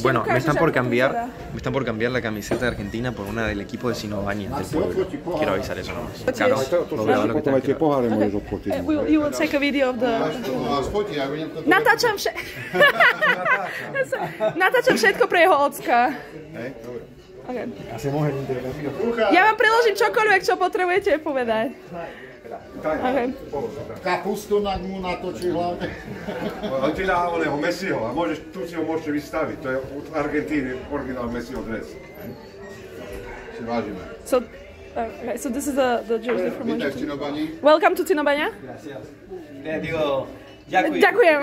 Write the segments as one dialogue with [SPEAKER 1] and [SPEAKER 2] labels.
[SPEAKER 1] Bueno, me están por cambiar la camiseta de Argentina por una del equipo de Sinobaña del pueblo. Quiero avisar eso nomás. Claro, no veo lo que está escrito.
[SPEAKER 2] You will take a video of the... Natáčam všetko pre jeho ocka. Okay. Ja vám preložím čokoľvek, čo potrebujete povedať. Okay.
[SPEAKER 3] Kapustu mu natočí hlavne. On ti dá oného Messiho a tu si ho môžete vystaviť. To je od Argentíny originál Messiho dres. Si vážime.
[SPEAKER 2] So this is the jersey from
[SPEAKER 3] Vítaj v Cinobani.
[SPEAKER 2] Welcome to Cinobania. Ďakujem.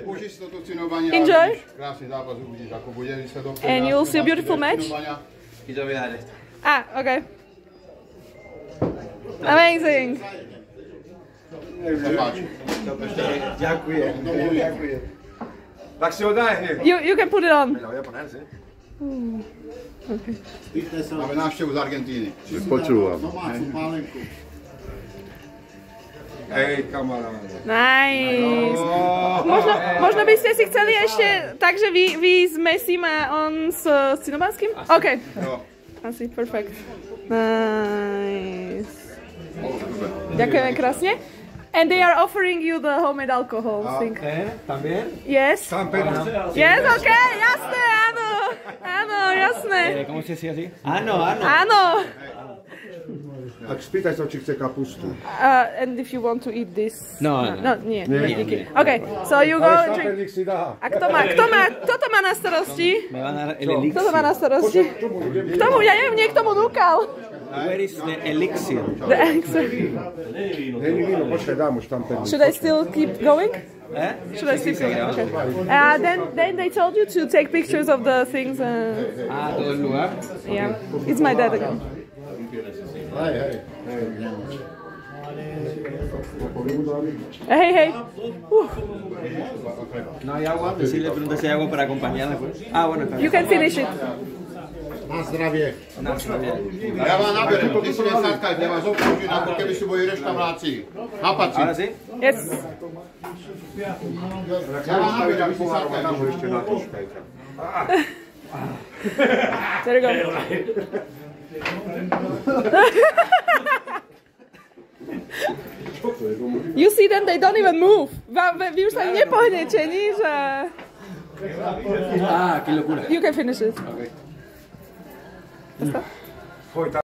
[SPEAKER 3] Uži si to tu v Cinobani.
[SPEAKER 2] Enjoy.
[SPEAKER 3] Krásny zápas uvidíš, ako bude výsledok.
[SPEAKER 2] And you will see a beautiful match. Okay. Amazing.
[SPEAKER 3] Ďakujem. Tak si ho daj hneď.
[SPEAKER 2] You can put it on.
[SPEAKER 3] Máme návštevu z Argentíny.
[SPEAKER 4] Počúvam.
[SPEAKER 3] Hej, kamaráde.
[SPEAKER 2] Nice. Možno by ste si chceli ešte, takže vy s Messim a on s Cinobanským? OK. Asi, perfect. Nice. Ďakujeme krásne. And they are offering you the homemade alcohol thing.
[SPEAKER 5] ¿También?
[SPEAKER 2] Yes. Yes, OK, jasné, áno. Áno, jasné.
[SPEAKER 5] ¿Cómo se dice así?
[SPEAKER 2] Áno.
[SPEAKER 3] A spýtaj sa, či chce kapustu.
[SPEAKER 2] And if you want to eat this...
[SPEAKER 5] No,
[SPEAKER 2] nie. OK, so you go and drink. A kto to má na starosti?
[SPEAKER 5] Me van a dar el elixir.
[SPEAKER 2] Kto to má na starosti? K tomu, ja neviem, niekto mu núkal.
[SPEAKER 5] Where is the elixir?
[SPEAKER 2] The elixir. Should I still keep going? Should I still keep going? Okay. Then they told you to take pictures of the things.
[SPEAKER 5] Todo el lugar.
[SPEAKER 2] Yeah, it's my dad again. Hey.
[SPEAKER 5] No hay agua, decirle pregunta si hay agua para acompañar después. Bueno, está bien.
[SPEAKER 2] You can finish it.
[SPEAKER 3] Na zdravie. A ja vám naberem, ty si nesadkajte, vás obklúčim, ako keby si boli reštaurácii. Chápaci?
[SPEAKER 5] Ahora sí?
[SPEAKER 2] Yes.
[SPEAKER 3] Ja vám naberem, vy si sadkajte.
[SPEAKER 2] There you go. You see them, they don't even move. Vy už sa nepohnete, nič a...
[SPEAKER 5] Qué locura.
[SPEAKER 2] You can finish it.
[SPEAKER 5] Okay.
[SPEAKER 3] Foi, tá.